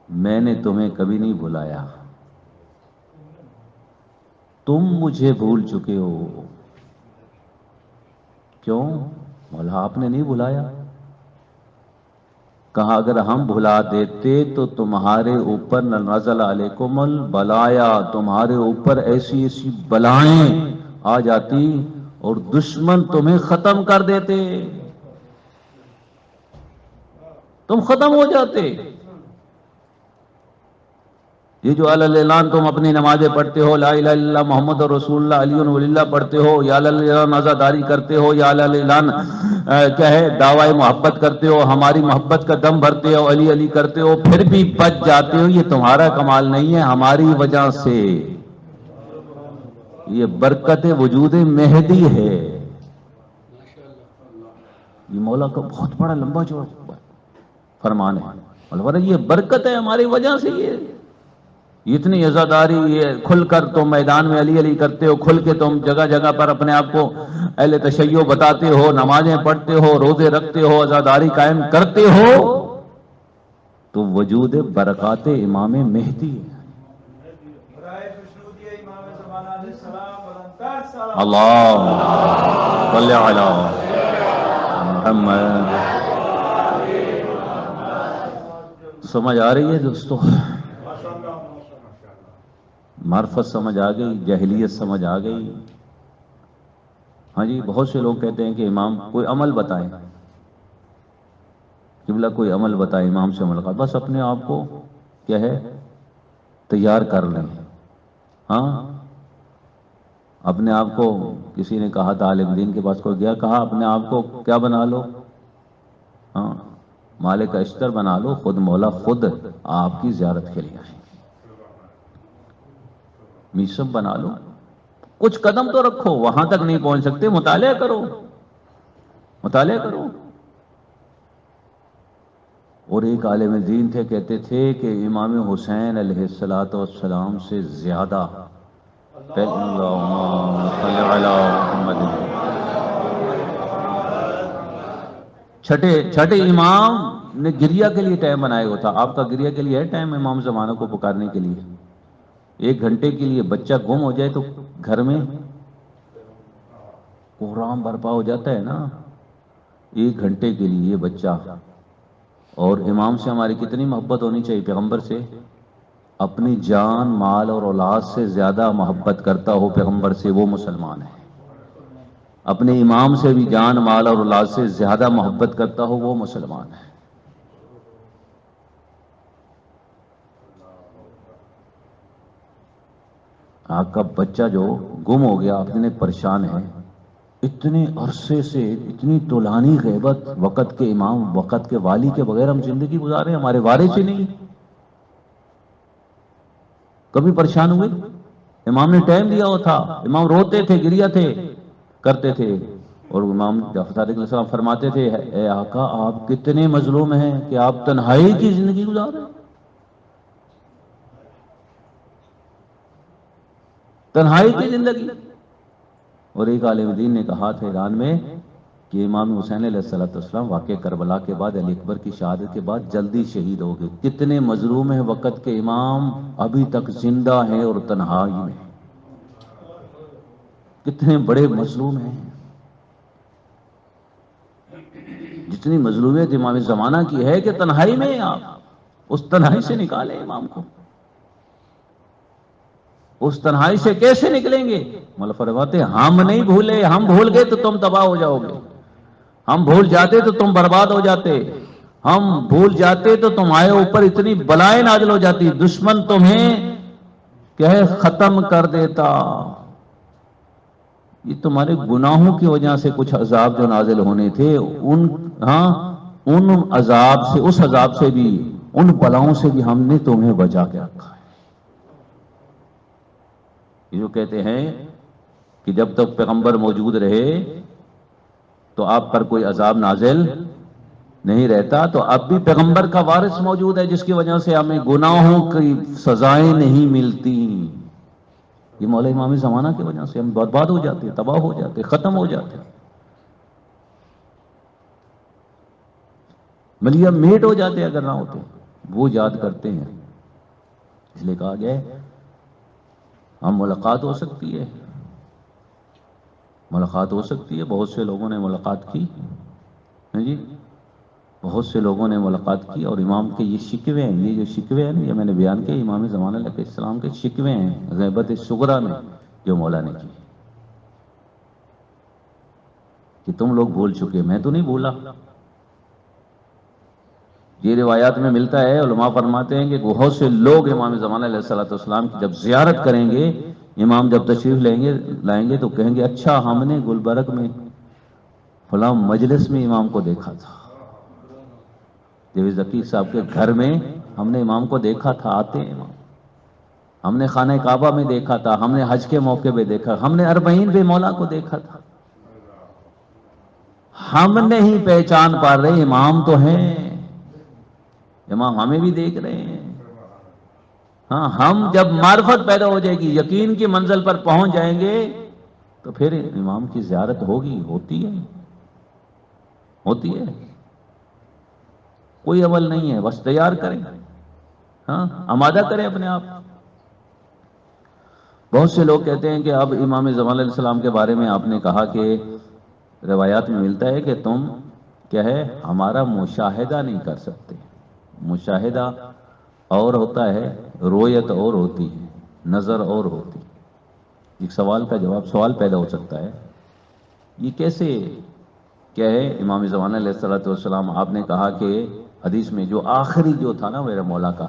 میں نے تمہیں کبھی نہیں بلایا، تم مجھے بھول چکے ہو. کیوں؟ مولا آپ نے نہیں بلایا. کہا اگر ہم بھلا دیتے تو تمہارے اوپر نزل علیکم البلایا، تمہارے اوپر ایسی ایسی بلائیں آ جاتی اور دشمن تمہیں ختم کر دیتے، تم ختم ہو جاتے. یہ جو اعلان تم اپنی نمازیں پڑھتے ہو، لا الہ الا اللہ محمد رسول اللہ علی ولی اللہ پڑھتے ہو، یا اعلان عزاداری کرتے ہو، یا اعلان کیا ہے دعوی محبت کرتے ہو، ہماری محبت کا دم بھرتے ہو، علی علی کرتے ہو، پھر بھی بچ جاتے ہو. یہ تمہارا کمال نہیں ہے، ہماری وجہ سے. یہ برکت وجود مہدی ہے. یہ مولا کا بہت بڑا لمبا جو فرمان ہے. یہ برکت ہے ہماری وجہ سے. یہ اتنی عزاداری، یہ کھل کر تم میدان میں علی علی کرتے ہو، کھل کے تم جگہ جگہ پر اپنے آپ کو اہل تشیع بتاتے ہو، نمازیں پڑھتے ہو، روزے رکھتے ہو، عزاداری قائم کرتے ہو، تو وجود برکات امام مہدی ہے. اللہ صلی علی محمد. سمجھ آ رہی ہے دوستو؟ معرفت سمجھ آ گئی، جاہلیت سمجھ آ گئی. ہاں جی، بہت سے لوگ کہتے ہیں کہ امام کوئی عمل بتائیں، قبلہ کوئی عمل بتائے امام سے ملاقات. بس اپنے آپ کو کیا ہے تیار کر لیں. ہاں اپنے آپ کو، کسی نے کہا تھا عالم دین کے پاس کوئی گیا، کہا اپنے آپ کو کیا بنا لو؟ ہاں مالک اشتر بنا لو، خود مولا خود آپ کی زیارت کے لیے آئیں. میسم بنا لو، کچھ قدم تو رکھو. وہاں تک نہیں پہنچ سکتے، مطالعہ کرو، مطالعہ کرو. اور ایک عالم دین تھے، کہتے تھے کہ امام حسین علیہ السلام سے زیادہ چھٹے امام نے گریہ کے لیے ٹائم بنایا ہوا تھا. آپ کا گریہ کے لیے ہے ٹائم امام زمانہ کو پکارنے کے لیے؟ 1 گھنٹے کے لیے بچہ گم ہو جائے تو گھر میں کوہرام برپا ہو جاتا ہے نا. 1 گھنٹے کے لیے یہ بچہ. اور امام سے ہماری کتنی محبت ہونی چاہیے، پیغمبر سے اپنی جان مال اور اولاد سے زیادہ محبت کرتا ہو پیغمبر سے، وہ مسلمان ہے. اپنے امام سے بھی جان مال اور اولاد سے زیادہ محبت کرتا ہو، وہ مسلمان ہے. آپ کا بچہ جو گم ہو گیا، آپ اتنے پریشان ہیں، اتنے عرصے سے اتنی طولانی غیبت، وقت کے امام، وقت کے والی کے بغیر ہم زندگی گزارے، ہمارے وارث ہی نہیں. کبھی پریشان ہوئے؟ امام نے ٹائم دیا ہوا تھا، امام روتے تھے، گریہ تھے کرتے تھے. اور امام جعفر صادق علیہ السلام فرماتے تھے اے آقا آپ کتنے مظلوم ہیں کہ آپ تنہائی کی زندگی گزار رہے ہیں، تنہائی کی زندگی. اور ایک عالم دین نے کہا تھا ایران میں کہ امام حسین علیہ السلام واقع کربلا کے بعد، علی اکبر کی شہادت کے بعد جلدی شہید ہو گئے. کتنے مظلوم ہیں وقت کے امام، ابھی تک زندہ ہیں اور تنہائی میں. کتنے بڑے مظلوم ہیں. جتنی مظلومیت امام زمانہ کی ہے کہ تنہائی میں آپ اس تنہائی سے نکالیں امام کو. اس تنہائی سے کیسے نکلیں گے؟ مولا فرماتے ہیں ہم نہیں بھولے، ہم بھول گئے تو تم تباہ ہو جاؤ گے، ہم بھول جاتے تو تم برباد ہو جاتے، ہم بھول جاتے تو تمہارے اوپر اتنی بلائیں نازل ہو جاتی، دشمن تمہیں کہ ختم کر دیتا. یہ تمہارے گناہوں کی وجہ سے کچھ عذاب جو نازل ہونے تھے ان عذاب سے، اس عذاب سے بھی، ان بلاؤں سے بھی ہم نے تمہیں بچا کے رکھا ہے. یہ جو کہتے ہیں کہ جب تک پیغمبر موجود رہے تو آپ پر کوئی عذاب نازل نہیں رہتا، تو اب بھی پیغمبر کا وارث موجود ہے جس کی وجہ سے ہمیں گناہوں کی سزائیں نہیں ملتی. یہ مولا امام زمانہ کی وجہ سے ہم برباد ہو جاتے، تباہ ہو جاتے، ختم ہو جاتے، ملیا میٹ ہو جاتے اگر نہ ہوتے. وہ یاد کرتے ہیں، اس لیے کہا گیا ہے ہم ملاقات ہو سکتی ہے، ملاقات ہو سکتی ہے. بہت سے لوگوں نے ملاقات کی جی، بہت سے لوگوں نے ملاقات کی، اور امام کے یہ شکوے ہیں، یہ جو شکوے ہیں یہ میں نے بیان کیا، امام زمانہ علیہ السلام کے شکوے ہیں غیبت صغریٰ میں جو مولا نے کی کہ تم لوگ بھول چکے، میں تو نہیں بھولا. یہ روایات میں ملتا ہے، علماء فرماتے ہیں کہ بہت سے لوگ امام زمانہ علیہ السلام کی جب زیارت کریں گے، امام جب تشریف لائیں گے تو کہیں گے اچھا ہم نے گلبرگ میں فلاں مجلس میں امام کو دیکھا تھا، جیوید ذکی صاحب کے گھر میں ہم نے امام کو دیکھا تھا، آتے ہیں امام، ہم نے خانہ کعبہ میں دیکھا تھا، ہم نے حج کے موقع پہ دیکھا، ہم نے اربعین پہ مولا کو دیکھا تھا. ہم نہیں پہچان پا رہے، امام تو ہیں، امام ہمیں بھی دیکھ رہے ہیں. ہاں، ہم جب معرفت پیدا ہو جائے گی، یقین کی منزل پر پہنچ جائیں گے تو پھر امام کی زیارت ہوگی، ہوتی ہے، ہوتی ہے. کوئی عمل نہیں ہے، بس تیار کریں، ہاں آمادہ کریں اپنے آپ. بہت سے لوگ کہتے ہیں کہ اب امام زمان علیہ السلام کے بارے میں آپ نے کہا کہ روایات میں ملتا ہے کہ تم کیا ہے ہمارا مشاہدہ نہیں کر سکتے. مشاہدہ اور ہوتا ہے، رویت اور ہوتی ہے، نظر اور ہوتی. ایک سوال کا جواب، سوال پیدا ہو سکتا ہے یہ کیسے کیا ہے امام زمانہ علیہ السلام، آپ نے کہا کہ حدیث میں جو آخری جو تھا نا میرے مولا کا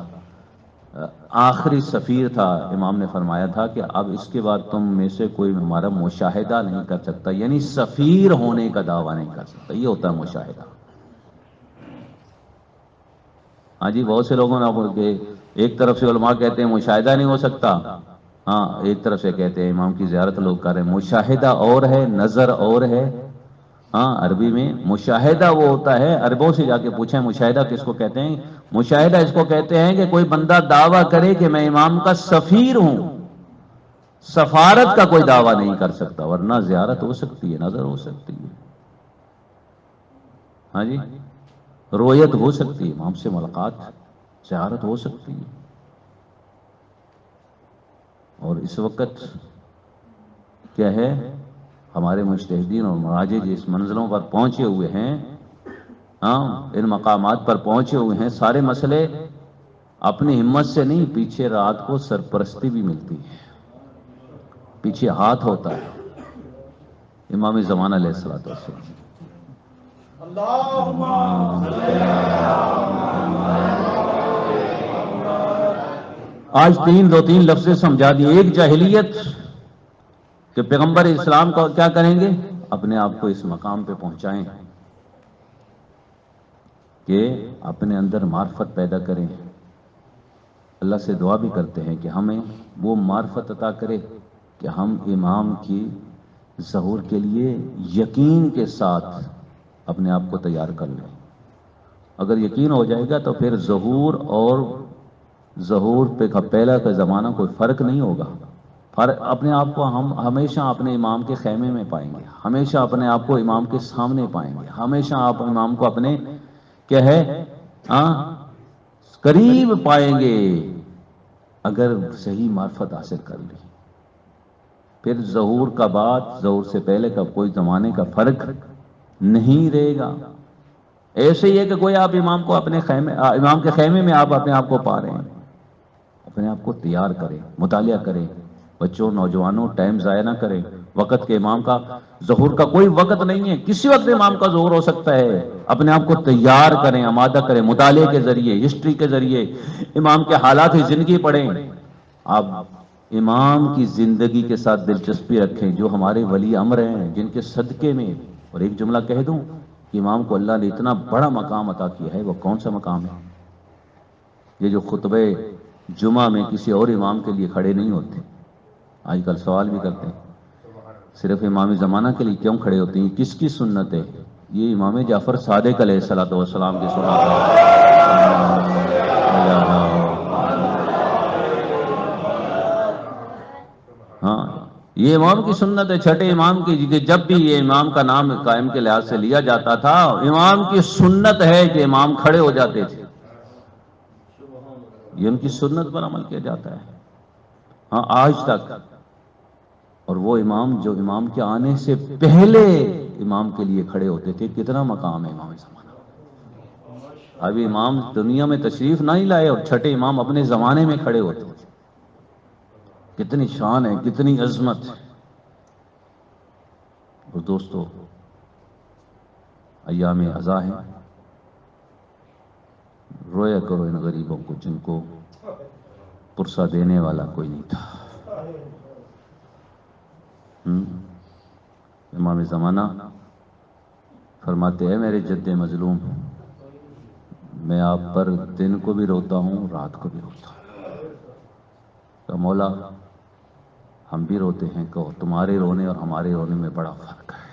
آخری سفیر تھا، امام نے فرمایا تھا کہ اب اس کے بعد تم میں سے کوئی ہمارا مشاہدہ نہیں کر سکتا، یعنی سفیر ہونے کا دعویٰ نہیں کر سکتا. یہ ہوتا ہے مشاہدہ. ہاں جی، بہت سے لوگوں نے ایک طرف سے علماء کہتے ہیں مشاہدہ نہیں ہو سکتا، ہاں ایک طرف سے کہتے ہیں امام کی زیارت لوگ کر رہے ہیں. مشاہدہ اور ہے، نظر اور ہے. ہاں عربی میں مشاہدہ وہ ہوتا ہے، عربوں سے جا کے پوچھیں مشاہدہ کس کو کہتے ہیں. مشاہدہ اس کو کہتے ہیں کہ کوئی بندہ دعویٰ کرے کہ میں امام کا سفیر ہوں. سفارت کا کوئی دعویٰ نہیں کر سکتا، ورنہ زیارت ہو سکتی ہے، نظر ہو سکتی ہے، ہاں جی رویت ہو سکتی ہے، امام سے ملاقات، زیارت ہو سکتی ہے. اور اس وقت کیا ہے ہمارے مجتہدین اور مراجع جس منزلوں پر پہنچے ہوئے ہیں، ہاں ان مقامات پر پہنچے ہوئے ہیں، سارے مسئلے اپنی ہمت سے نہیں، پیچھے رات کو سرپرستی بھی ملتی ہے، پیچھے ہاتھ ہوتا ہے امام زمانہ علیہ السلام. آج دو تین لفظیں سمجھا دی. ایک جاہلیت کہ پیغمبر اسلام کو کیا کریں گے، اپنے آپ کو اس مقام پہ پہنچائیں کہ اپنے اندر معرفت پیدا کریں. اللہ سے دعا بھی کرتے ہیں کہ ہمیں وہ معرفت عطا کرے کہ ہم امام کی ظہور کے لیے یقین کے ساتھ اپنے آپ کو تیار کر لیں. اگر یقین ہو جائے گا تو پھر ظہور پہ پہلا کا زمانہ کوئی فرق نہیں ہوگا. اپنے آپ کو ہم ہمیشہ اپنے امام کے خیمے میں پائیں گے، ہمیشہ اپنے آپ کو امام کے سامنے پائیں گے، ہمیشہ آپ امام کو اپنے کیا ہے قریب پائیں گے اگر صحیح معرفت حاصل کر لی. پھر ظہور کا بعد، ظہور سے پہلے کا کوئی زمانے کا فرق نہیں رہے گا. ایسے ہی ہے کہ کوئی آپ امام کو اپنے خیمے، امام کے خیمے میں آپ اپنے آپ کو پا رہے ہیں۔ اپنے آپ کو تیار کریں، مطالعہ کریں، بچوں نوجوانوں ٹائم ضائع نہ کریں۔ وقت کے امام کا ظہور کا کوئی وقت نہیں ہے، کسی وقت امام کا ظہور ہو سکتا ہے۔ اپنے آپ کو تیار کریں، آمادہ کریں، مطالعے کے ذریعے، ہسٹری کے ذریعے امام کے حالات کی زندگی پڑھیں۔ آپ امام کی زندگی کے ساتھ دلچسپی رکھیں، جو ہمارے ولی امر ہیں، جن کے صدقے میں، اور ایک جملہ کہہ دوں کہ امام کو اللہ نے اتنا بڑا مقام عطا کیا ہے، وہ کون سا مقام ہے؟ یہ جو خطبے جمعہ میں کسی اور امام کے لیے کھڑے نہیں ہوتے، آج کل سوال بھی کرتے ہیں صرف امام زمانہ کے لیے کیوں کھڑے ہوتے ہیں، کس کی سنت ہے؟ یہ امام جعفر صادق علیہ السلام کی سنت ہے۔ ہاں، یہ امام کی سنت ہے، چھٹے امام کی، کہ جب بھی یہ امام کا نام قائم کے لحاظ سے لیا جاتا تھا، امام کی سنت ہے کہ امام کھڑے ہو جاتے تھے، یہ ان کی سنت پر عمل کیا جاتا ہے، ہاں آج تک۔ اور وہ امام جو امام کے آنے سے پہلے امام کے لیے کھڑے ہوتے تھے، کتنا مقام ہے امام زمانہ۔ ابھی امام دنیا میں تشریف نہیں لائے اور چھٹے امام اپنے زمانے میں کھڑے ہوتے تھے، کتنی شان ہے، کتنی عظمت ہے۔ اور دوستو، ایام عزا ہیں، رویا کرو ان غریبوں کو جن کو پرسہ دینے والا کوئی نہیں تھا۔ امام زمانہ فرماتے ہیں، میرے جد مظلوم، میں آپ پر دن کو بھی روتا ہوں، رات کو بھی روتا ہوں۔ کہ مولا ہم بھی روتے ہیں، کہ تمہارے رونے اور ہمارے رونے میں بڑا فرق ہے۔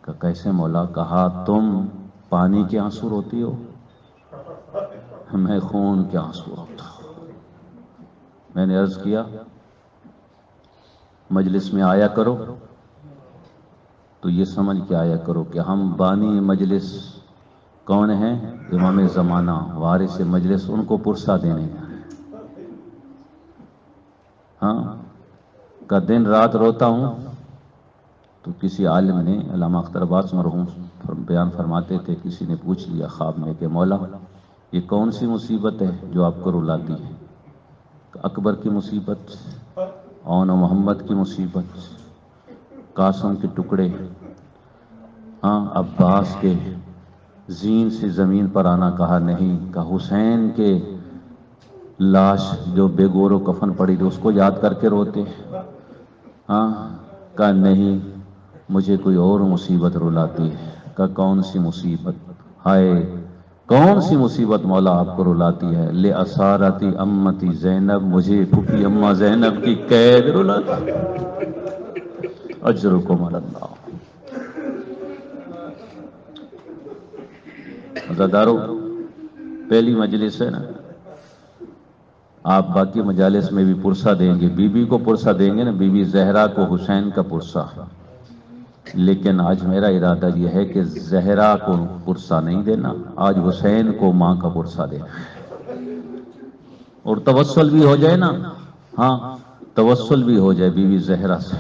کہ کیسے مولا؟ کہا تم پانی کے آنسو روتی ہو، میں خون کے آنسو روتا ہوں۔ میں نے عرض کیا مجلس میں آیا کرو تو یہ سمجھ کے آیا کرو کہ ہم بانی مجلس کون ہیں؟ امام زمانہ، وارث مجلس، ان کو پرسہ دینے ہیں۔ ہاں، کا دن رات روتا ہوں۔ تو کسی عالم نے، علامہ اختر عباس مرحوم بیان فرماتے تھے، کسی نے پوچھ لیا خواب میں کہ مولا یہ کون سی مصیبت ہے جو آپ کو رلاتی ہے؟ اکبر کی مصیبت، اون و محمد کی مصیبت، قاسم کے ٹکڑے، ہاں عباس کے زین سے زمین پر آنا، کہا نہیں۔ کہ حسین کے لاش جو بے گور و کفن پڑی تھی اس کو یاد کر کے روتے، ہاں کہا نہیں، مجھے کوئی اور مصیبت رلاتی ہے۔ کہ کون سی مصیبت؟ ہائے کون سی مصیبت مولا آپ کو رلاتی ہے؟ لے اسارتی امتی زینب، مجھے پھوپھی اماں زینب کی قید رلاتی ہے۔ اجرکم اللہ۔ عزادارو، پہلی مجلس ہے نا، آپ باقی مجالس میں بھی پرسہ دیں گے، بی بی کو پرسہ دیں گے نا، بی بی زہرا کو حسین کا پرسہ، لیکن آج میرا ارادہ یہ ہے کہ زہرا کو پرسہ نہیں دینا، آج حسین کو ماں کا پرسہ دینا، اور توسل بھی ہو جائے نا، ہاں توسل بھی ہو جائے بی بی زہرا سے۔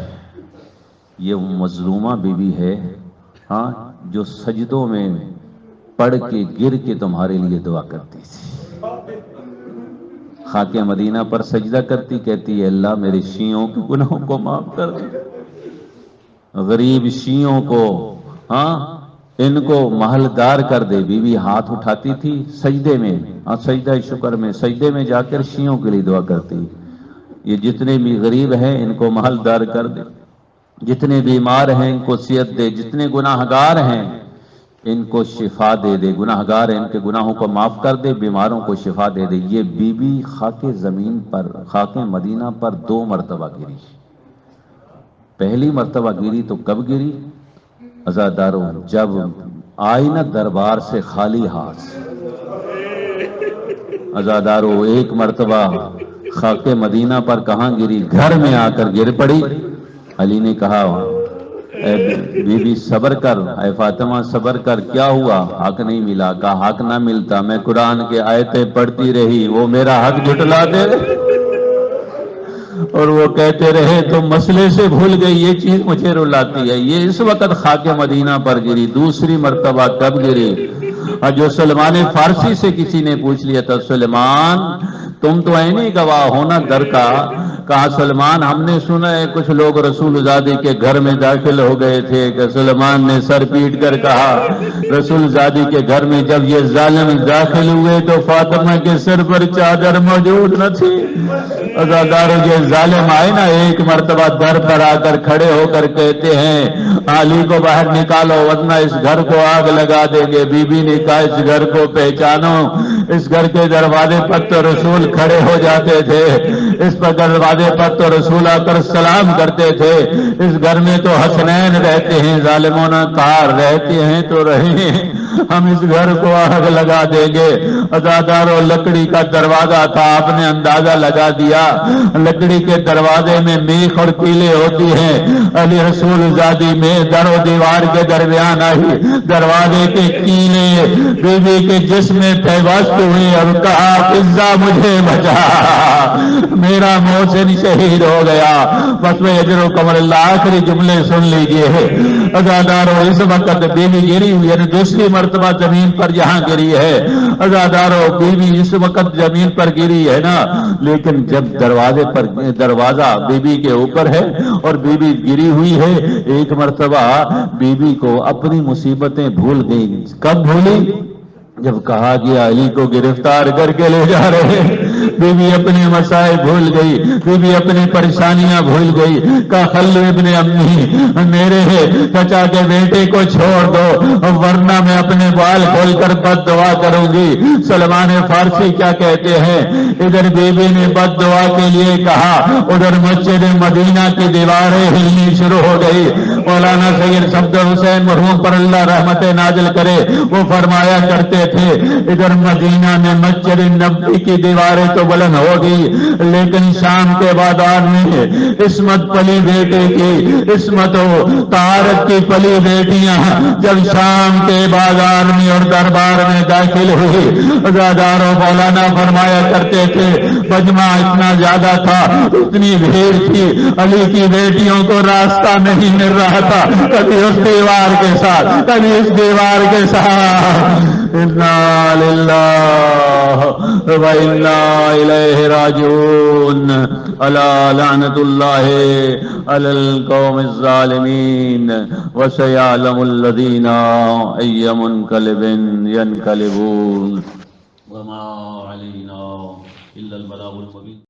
یہ مظلومہ بی بی ہے، ہاں جو سجدوں میں پڑھ کے گر کے تمہارے لیے دعا کرتی تھی، خاک مدینہ پر سجدہ کرتی، کہتی ہے اللہ میرے شیعوں کے گناہوں کو معاف کر دے، غریب شیعوں کو، ہاں ان کو محلدار کر دے۔ بی بی ہاتھ اٹھاتی تھی سجدے میں، سجدہ شکر میں، سجدے میں جا کر شیعوں کے لیے دعا کرتی، یہ جتنے بھی غریب ہیں ان کو محلدار کر دے، جتنے بیمار ہیں ان کو صحت دے، جتنے گناہگار ہیں ان کو شفا دے دے، گناہگار ہیں ان کے گناہوں کو معاف کر دے، بیماروں کو شفا دے دے۔ یہ بی بی خاک زمین پر، خاک مدینہ پر 2 مرتبہ گری۔ پہلی مرتبہ گری تو کب گری؟ عزادارو، جب آئی نا دربار سے خالی ہاتھ۔ عزادارو، ایک مرتبہ خاک مدینہ پر کہاں گری؟ گھر میں آ کر گر پڑی۔ علی نے کہا اے بی بی صبر کر، اے فاطمہ صبر کر، کیا ہوا؟ حق نہیں ملا۔ کہا حق نہ ملتا میں قرآن کے آیتیں پڑھتی رہی، وہ میرا حق جھٹلا دے، اور وہ کہتے رہے تم مسئلے سے بھول گئی، یہ چیز مجھے رلاتی ہے۔ یہ اس وقت خاک مدینہ پر گری، دوسری مرتبہ کب گری؟ اور جو سلمان فارسی سے کسی نے پوچھ لیا تھا، سلمان تم تو عینی گواہ ہونا در کا، کہا سلمان ہم نے سنا ہے کچھ لوگ رسول زادی کے گھر میں داخل ہو گئے تھے، کہ سلمان نے سر پیٹ کر کہا رسول زادی کے گھر میں جب یہ ظالم داخل ہوئے تو فاطمہ کے سر پر چادر موجود نہ تھی۔ عزادارو یہ ظالم آئے نا، ایک مرتبہ در پر آ کر کھڑے ہو کر کہتے ہیں علی کو باہر نکالو ورنہ اس گھر کو آگ لگا دیں گے۔ بی بی نے کہا اس گھر کو پہچانو، اس گھر کے دروازے پر تو رسول کھڑے ہو جاتے تھے، اس پر دروازے پر تو رسول آ کر سلام کرتے تھے، اس گھر میں تو حسنین رہتے ہیں۔ ظالموں نے کہا رہتے ہیں تو رہیں، ہم اس گھر کو آگ لگا دیں گے۔ عزادارو لکڑی کا دروازہ تھا، آپ نے اندازہ لگا دیا، لکڑی کے دروازے میں میخ اور کیلیں ہوتی ہیں، علی رسول زادی میں در و دیوار کے درمیان آئی، دروازے کے کیلیں بی بی کے جسم میں پیوست ہوئی اور کہا فضا مجھے بچا، میرا محسن شہید ہو گیا۔ بس میں اجر و کمر اللہ، آخری جملے سن لیجئے۔ عزادارو اس وقت بی بی گری ہوئی، یعنی دوسری مرتبہ زمین پر جہاں گری ہے، عزادارو بی بی اس وقت زمین پر گری ہے نا، لیکن جب دروازے پر دروازہ بی بی کے اوپر ہے اور بی بی گری ہوئی ہے، ایک مرتبہ بی بی کو اپنی مصیبتیں بھول گئی۔ کب بھولی؟ جب کہا گیا علی کو گرفتار کر کے لے جا رہے، بی بی اپنے مسائل بھول گئی، بی بی اپنی پریشانیاں بھول گئی۔ کہا خلو ابن امی، میرے چچا کے بیٹے کو چھوڑ دو ورنہ میں اپنے بال کھول کر بد دعا کروں گی۔ سلمان فارسی کیا کہتے ہیں، ادھر بی بی نے بد دعا کے لیے کہا، ادھر مسجد مدینہ کی دیواریں ہلنی شروع ہو گئی۔ مولانا سید صفدر حسین مرحوم پر اللہ رحمت نازل کرے، وہ فرمایا کرتے تھے ادھر مدینہ میں مسجد نبوی کی دیواریں تو بلند ہوگی، لیکن شام کے بازار میں عصمت پلی بیٹے کی، عصمت و طہارت کی پلی بیٹیاں جب شام کے بازار میں اور دربار میں داخل ہوئی، عزادارو مولانا فرمایا کرتے تھے مجمع اتنا زیادہ تھا، اتنی بھیڑ تھی، علی کی بیٹیوں کو راستہ نہیں مل رہا تھا، کبھی اس دیوار کے ساتھ کبھی اس دیوار کے ساتھ۔ انا للہ و انا الیہ راجعون، الا لعنت اللہ علی القوم الظالمین، وسیعلم الذین ای منقلب ینقلبون، وما علینا الا البلاغ المبین۔